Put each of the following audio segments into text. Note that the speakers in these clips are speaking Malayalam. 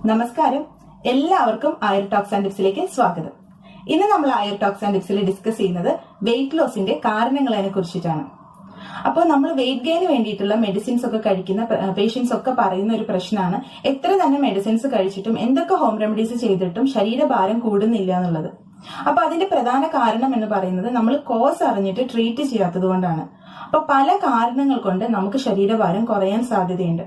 നമസ്കാരം, എല്ലാവർക്കും ആയുർ ടോക്സ് ആൻഡ് ടിപ്സിലേക്ക് സ്വാഗതം. ഇന്ന് നമ്മൾ ആയുർ ടോക്സ് ആൻഡ് ടിപ്സിൽ ഡിസ്കസ് ചെയ്യുന്നത് വെയിറ്റ് ലോസിന്റെ കാരണങ്ങളെ കുറിച്ചിട്ടാണ്. അപ്പോൾ നമ്മൾ വെയിറ്റ് ഗെയിന് വേണ്ടിയിട്ടുള്ള മെഡിസിൻസ് ഒക്കെ കഴിക്കുന്ന പേഷ്യൻസ് ഒക്കെ പറയുന്ന ഒരു പ്രശ്നമാണ് എത്ര തന്നെ മെഡിസിൻസ് കഴിച്ചിട്ടും എന്തൊക്കെ ഹോം റെമഡീസ് ചെയ്തിട്ടും ശരീരഭാരം കൂടുന്നില്ല എന്നുള്ളത്. അപ്പൊ അതിന്റെ പ്രധാന കാരണം എന്ന് പറയുന്നത് നമ്മൾ കോസ് അറിഞ്ഞിട്ട് ട്രീറ്റ് ചെയ്യാത്തത് കൊണ്ടാണ്. അപ്പൊ പല കാരണങ്ങൾ കൊണ്ട് നമുക്ക് ശരീരഭാരം കുറയാൻ സാധ്യതയുണ്ട്.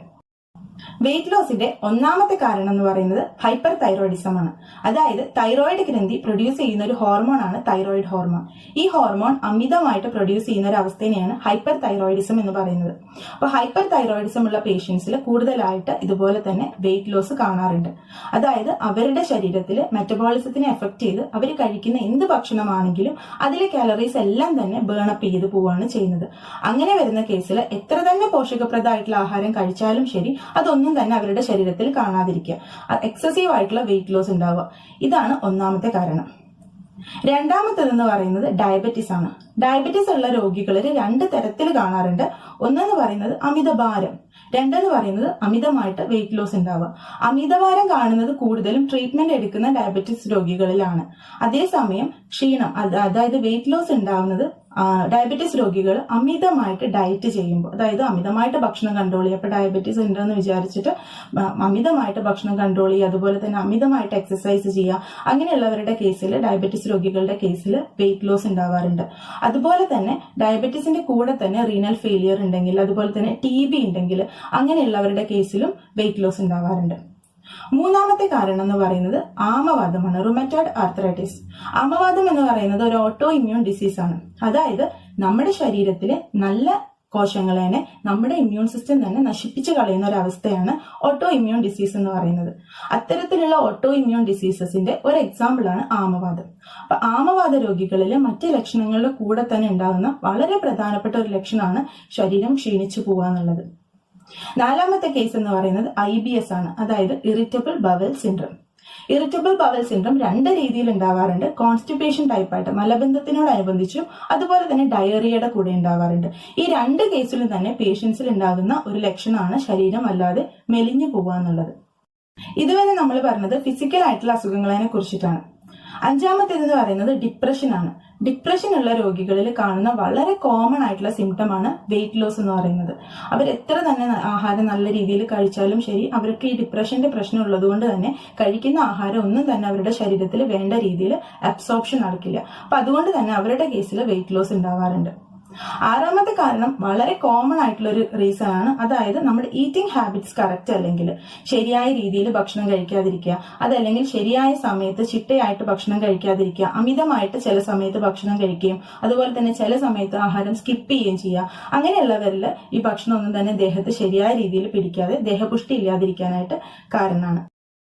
വെയിറ്റ് ലോസിന്റെ ഒന്നാമത്തെ കാരണം എന്ന് പറയുന്നത് ഹൈപ്പർ തൈറോയിഡിസം ആണ്. അതായത് തൈറോയിഡ് ഗ്രന്ഥി പ്രൊഡ്യൂസ് ചെയ്യുന്ന ഒരു ഹോർമോൺ ആണ് തൈറോയിഡ് ഹോർമോൺ. ഈ ഹോർമോൺ അമിതമായിട്ട് പ്രൊഡ്യൂസ് ചെയ്യുന്ന ഒരു അവസ്ഥയെയാണ് ഹൈപ്പർ തൈറോയിഡിസം എന്ന് പറയുന്നത്. അപ്പൊ ഹൈപ്പർ തൈറോയിഡിസം ഉള്ള പേഷ്യൻസിൽ കൂടുതലായിട്ട് ഇതുപോലെ തന്നെ വെയിറ്റ് ലോസ് കാണാറുണ്ട്. അതായത് അവരുടെ ശരീരത്തിൽ മെറ്റബോളിസത്തിനെ എഫക്ട് ചെയ്ത് അവർ കഴിക്കുന്ന എന്ത് ഭക്ഷണമാണെങ്കിലും അതിലെ കാലറീസ് എല്ലാം തന്നെ ബേണപ്പ് ചെയ്ത് പോവുകയാണ് ചെയ്യുന്നത്. അങ്ങനെ വരുന്ന കേസിൽ എത്ര തന്നെ പോഷകപ്രദമായിട്ടുള്ള ആഹാരം കഴിച്ചാലും ശരി, അതൊന്നും തന്നെ അവരുടെ ശരീരത്തിൽ കാണാതിരിക്കുക, എക്സസീവ് ആയിട്ടുള്ള വെയിറ്റ് ലോസ് ഉണ്ടാവുക. ഇതാണ് ഒന്നാമത്തെ കാരണം. രണ്ടാമത്തേതെന്ന് പറയുന്നത് ഡയബറ്റീസ് ആണ്. ഡയബറ്റീസ് ഉള്ള രോഗികളിൽ രണ്ട് തരത്തിൽ കാണാറുണ്ട്. ഒന്നെന്ന് പറയുന്നത് അമിതഭാരം, രണ്ടെന്ന് പറയുന്നത് അമിതമായിട്ട് വെയിറ്റ് ലോസ് ഉണ്ടാവുക. അമിതഭാരം കാണുന്നത് കൂടുതലും ട്രീറ്റ്മെന്റ് എടുക്കുന്ന ഡയബറ്റീസ് രോഗികളിലാണ്. അതേസമയം ക്ഷീണം, അതായത് വെയിറ്റ് ലോസ് ഉണ്ടാവുന്നത് ഡയബറ്റീസ് രോഗികൾ അമിതമായിട്ട് ഡയറ്റ് ചെയ്യുമ്പോൾ, അതായത് അമിതമായിട്ട് ഭക്ഷണം കൺട്രോൾ ചെയ്യുക. അപ്പൊ ഡയബറ്റീസ് ഉണ്ടെന്ന് വിചാരിച്ചിട്ട് അമിതമായിട്ട് ഭക്ഷണം കൺട്രോൾ ചെയ്യുക, അതുപോലെ തന്നെ അമിതമായിട്ട് എക്സസൈസ് ചെയ്യുക, അങ്ങനെയുള്ളവരുടെ കേസിൽ, ഡയബറ്റീസ് രോഗികളുടെ കേസിൽ വെയിറ്റ് ലോസ് ഉണ്ടാവാറുണ്ട്. അതുപോലെ തന്നെ ഡയബറ്റീസിന്റെ കൂടെ തന്നെ റീനൽ ഫെയിലിയർ ഉണ്ടെങ്കിൽ, അതുപോലെ തന്നെ TB ഉണ്ടെങ്കിൽ, അങ്ങനെയുള്ളവരുടെ കേസിലും വെയിറ്റ് ലോസ് ഉണ്ടാവാറുണ്ട്. മൂന്നാമത്തെ കാരണം എന്ന് പറയുന്നത് ആമവാദമാണ്, റുമറ്റോയ്ഡ് ആർത്രൈറ്റിസ്. ആമവാദം എന്ന് പറയുന്നത് ഒരു ഓട്ടോ ഇമ്മ്യൂൺ ഡിസീസ് ആണ്. അതായത് നമ്മുടെ ശരീരത്തിലെ നല്ല കോശങ്ങളെ നമ്മുടെ ഇമ്മ്യൂൺ സിസ്റ്റം തന്നെ നശിപ്പിച്ചു കളയുന്ന ഒരു അവസ്ഥയാണ് ഓട്ടോ ഇമ്മ്യൂൺ ഡിസീസ് എന്ന് പറയുന്നത്. അത്തരത്തിലുള്ള ഓട്ടോ ഇമ്മ്യൂൺ ഡിസീസസിന്റെ ഒരു എക്സാമ്പിൾ ആണ് ആമവാദം. അപ്പൊ ആമവാദ രോഗികളിൽ മറ്റ് ലക്ഷണങ്ങളുടെ കൂടെ തന്നെ ഉണ്ടാകുന്ന വളരെ പ്രധാനപ്പെട്ട ഒരു ലക്ഷണമാണ് ശരീരം ക്ഷീണിച്ചു പോവുക എന്നുള്ളത്. നാലാമത്തെ കേസ് എന്ന് പറയുന്നത് IBS ആണ്, അതായത് irritable bowel syndrome. Irritable bowel syndrome രണ്ട് രീതിയിൽ ഉണ്ടാവാറുണ്ട്. കോൺസ്റ്റിപ്പേഷൻ ടൈപ്പായിട്ട് മലബന്ധത്തിനോടനുബന്ധിച്ചും അതുപോലെ തന്നെ ഡയറിയയുടെ കൂടെ ഉണ്ടാവാറുണ്ട്. ഈ രണ്ട് കേസിലും തന്നെ പേഷ്യൻസിൽ ഉണ്ടാകുന്ന ഒരു ലക്ഷണമാണ് ശരീരം വല്ലാതെ മെലിഞ്ഞു പോവുക എന്നുള്ളത്. ഇതുവരെ നമ്മൾ പറഞ്ഞത് ഫിസിക്കൽ ആയിട്ടുള്ള അസുഖങ്ങളെ കുറിച്ചിട്ടാണ്. അഞ്ചാമത്തേതെന്ന് പറയുന്നത് ഡിപ്രഷൻ ആണ്. ഡിപ്രഷൻ ഉള്ള രോഗികളിൽ കാണുന്ന വളരെ കോമൺ ആയിട്ടുള്ള സിംറ്റം ആണ് വെയിറ്റ് ലോസ് എന്ന് പറയുന്നത്. അവർ എത്ര തന്നെ ആഹാരം നല്ല രീതിയിൽ കഴിച്ചാലും ശരി, അവർക്ക് ഈ ഡിപ്രഷന്റെ പ്രശ്നം ഉള്ളത് കൊണ്ട് തന്നെ കഴിക്കുന്ന ആഹാരം ഒന്നും തന്നെ അവരുടെ ശരീരത്തിൽ വേണ്ട രീതിയിൽ അബ്സോർപ്ഷൻ നടക്കില്ല. അപ്പൊ അതുകൊണ്ട് തന്നെ അവരുടെ കേസിൽ വെയിറ്റ് ലോസ് ഉണ്ടാവാറുണ്ട്. ആറാമത്തെ കാരണം വളരെ കോമൺ ആയിട്ടുള്ള ഒരു റീസൺ ആണ്. അതായത് നമ്മുടെ ഈറ്റിംഗ് ഹാബിറ്റ്സ് കറക്റ്റ് അല്ലെങ്കിൽ, ശരിയായ രീതിയിൽ ഭക്ഷണം കഴിക്കാതിരിക്കുക, അതല്ലെങ്കിൽ ശരിയായ സമയത്ത് ചിട്ടയായിട്ട് ഭക്ഷണം കഴിക്കാതിരിക്കുക, അമിതമായിട്ട് ചില സമയത്ത് ഭക്ഷണം കഴിക്കുകയും അതുപോലെ തന്നെ ചില സമയത്ത് ആഹാരം സ്കിപ്പ് ചെയ്യുകയും ചെയ്യുക. അങ്ങനെയുള്ളവരിൽ ഈ ഭക്ഷണം ഒന്നും തന്നെ ദേഹത്ത് ശരിയായ രീതിയിൽ പിടിക്കാതെ ദേഹപുഷ്ടി ഇല്ലാതിരിക്കാനായിട്ട് കാരണമാണ്.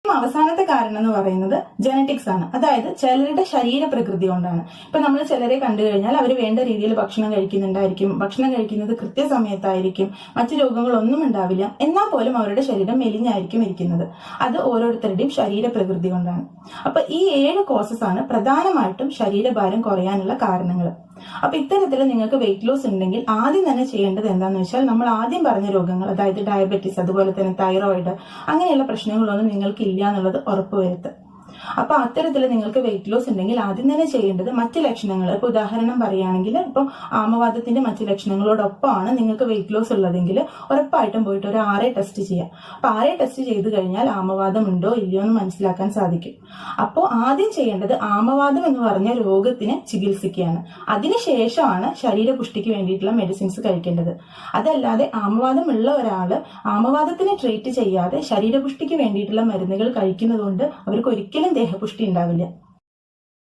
അവസാനത്തെ കാരണം എന്ന് പറയുന്നത് ജനറ്റിക്സ് ആണ്. അതായത് ചിലരുടെ ശരീര പ്രകൃതി കൊണ്ടാണ്. ഇപ്പൊ നമ്മൾ ചിലരെ കണ്ടു കഴിഞ്ഞാൽ അവർ വേണ്ട രീതിയിൽ ഭക്ഷണം കഴിക്കുന്നുണ്ടായിരിക്കും, ഭക്ഷണം കഴിക്കുന്നത് കൃത്യസമയത്തായിരിക്കും, മറ്റു രോഗങ്ങളൊന്നും ഉണ്ടാവില്ല, എന്നാൽ പോലും അവരുടെ ശരീരം മെലിഞ്ഞായിരിക്കും ഇരിക്കുന്നത്. അത് ഓരോരുത്തരുടെയും ശരീര പ്രകൃതി കൊണ്ടാണ്. അപ്പൊ ഈ 7 കോസസ് ആണ് പ്രധാനമായിട്ടും ശരീരഭാരം കുറയാനുള്ള കാരണങ്ങൾ. അപ്പൊ ഇത്തരത്തിൽ നിങ്ങൾക്ക് വെയിറ്റ് ലോസ് ഉണ്ടെങ്കിൽ ആദ്യം തന്നെ ചെയ്യേണ്ടത് എന്താണെന്ന് വെച്ചാൽ, നമ്മൾ ആദ്യം പറഞ്ഞ രോഗങ്ങൾ, അതായത് ഡയബറ്റീസ്, അതുപോലെ തന്നെ തൈറോയിഡ്, അങ്ങനെയുള്ള പ്രശ്നങ്ങളൊന്നും നിങ്ങൾക്ക് ഇല്ല എന്നുള്ളത് ഉറപ്പുവരുത്തുക. അപ്പൊ അത്തരത്തിൽ നിങ്ങൾക്ക് വെയിറ്റ് ലോസ് ഉണ്ടെങ്കിൽ ആദ്യം തന്നെ ചെയ്യേണ്ടത് മറ്റ് ലക്ഷണങ്ങൾ, ഇപ്പൊ ഉദാഹരണം പറയുകയാണെങ്കിൽ, ഇപ്പം ആമവാദത്തിന്റെ മറ്റ് ലക്ഷണങ്ങളോടൊപ്പമാണ് നിങ്ങൾക്ക് വെയിറ്റ് ലോസ് ഉള്ളതെങ്കിൽ ഉറപ്പായിട്ടും പോയിട്ട് ഒരു RA ടെസ്റ്റ് ചെയ്യാം. അപ്പൊ RA ടെസ്റ്റ് ചെയ്ത് കഴിഞ്ഞാൽ ആമവാദം ഉണ്ടോ ഇല്ലയോ എന്ന് മനസ്സിലാക്കാൻ സാധിക്കും. അപ്പോൾ ആദ്യം ചെയ്യേണ്ടത് ആമവാദം എന്ന് പറഞ്ഞ രോഗത്തിന് ചികിത്സിക്കുകയാണ്. അതിനുശേഷമാണ് ശരീരപുഷ്ടിക്ക് വേണ്ടിയിട്ടുള്ള മെഡിസിൻസ് കഴിക്കേണ്ടത്. അതല്ലാതെ ആമവാദം ഉള്ള ഒരാള് ആമവാദത്തിന് ട്രീറ്റ് ചെയ്യാതെ ശരീരപുഷ്ടിക്ക് വേണ്ടിയിട്ടുള്ള മരുന്നുകൾ കഴിക്കുന്നത് കൊണ്ട് അവർക്ക് ഒരിക്കലും ദേഹപുഷ്ടി ഉണ്ടാവില്ല.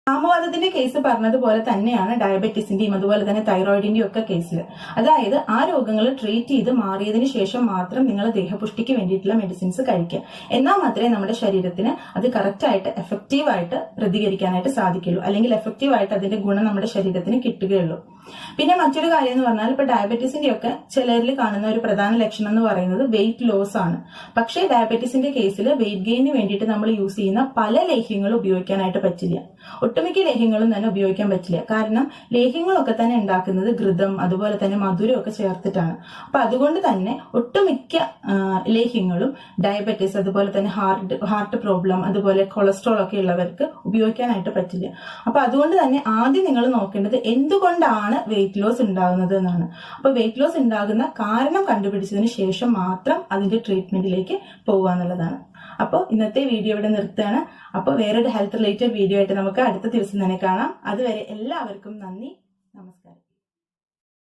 ആമവാദത്തിന്റെ കേസ് പറഞ്ഞതുപോലെ തന്നെയാണ് ഡയബറ്റീസിന്റെയും അതുപോലെ തന്നെ തൈറോയിഡിന്റെയും ഒക്കെ കേസിൽ. അതായത് ആ രോഗങ്ങൾ ട്രീറ്റ് ചെയ്ത് മാറിയതിനു ശേഷം മാത്രം നിങ്ങൾ ദേഹപുഷ്ടിക്ക് വേണ്ടിയിട്ടുള്ള മെഡിസിൻസ് കഴിക്കുക. എന്നാൽ മാത്രമേ നമ്മുടെ ശരീരത്തിന് അത് കറക്റ്റായിട്ട് എഫക്റ്റീവായിട്ട് പ്രതികരിക്കാനായിട്ട് സാധിക്കുള്ളൂ, അല്ലെങ്കിൽ എഫക്റ്റീവായിട്ട് അതിന്റെ ഗുണം നമ്മുടെ ശരീരത്തിന് കിട്ടുകയുള്ളൂ. പിന്നെ മറ്റൊരു കാര്യം എന്ന് പറഞ്ഞാൽ ഇപ്പൊ ഡയബറ്റീസിന്റെ ഒക്കെ ചിലരിൽ കാണുന്ന ഒരു പ്രധാന ലക്ഷണം എന്ന് പറയുന്നത് വെയിറ്റ് ലോസ് ആണ്. പക്ഷേ ഡയബറ്റീസിന്റെ കേസിൽ വെയിറ്റ് ഗെയിനിന് വേണ്ടിയിട്ട് നമ്മൾ യൂസ് ചെയ്യുന്ന പല ലേഹ്യങ്ങളും ഉപയോഗിക്കാനായിട്ട് പറ്റില്ല. ഒട്ടുമിക്ക ലേഹ്യങ്ങളും തന്നെ ഉപയോഗിക്കാൻ പറ്റില്ല. കാരണം ലേഹ്യങ്ങളൊക്കെ തന്നെ ഉണ്ടാക്കുന്നത് ഘൃതം അതുപോലെ തന്നെ മധുരം ഒക്കെ ചേർത്തിട്ടാണ്. അപ്പൊ അതുകൊണ്ട് തന്നെ ഒട്ടുമിക്ക ലേഹ്യങ്ങളും ഡയബറ്റീസ് അതുപോലെ തന്നെ ഹാർട്ട് പ്രോബ്ലം അതുപോലെ കൊളസ്ട്രോൾ ഒക്കെ ഉള്ളവർക്ക് ഉപയോഗിക്കാനായിട്ട് പറ്റില്ല. അപ്പൊ അതുകൊണ്ട് തന്നെ ആദ്യം നിങ്ങൾ നോക്കേണ്ടത് എന്തുകൊണ്ടാണ് വെയിറ്റ് ലോസ് ഉണ്ടാകുന്നത് എന്നാണ്. അപ്പൊ വെയിറ്റ് ലോസ് ഉണ്ടാകുന്ന കാരണം കണ്ടുപിടിച്ചതിന് ശേഷം മാത്രം അതിന്റെ ട്രീറ്റ്മെന്റിലേക്ക് പോകുക എന്നുള്ളതാണ്. അപ്പോൾ ഇന്നത്തെ വീഡിയോ ഇവിടെ നിർത്തുകയാണ്. അപ്പോൾ വേറൊരു ഹെൽത്ത് റിലേറ്റഡ് വീഡിയോ ആയിട്ട് നമുക്ക് അടുത്ത ദിവസം തന്നെ കാണാം. അതുവരെ എല്ലാവർക്കും നന്ദി.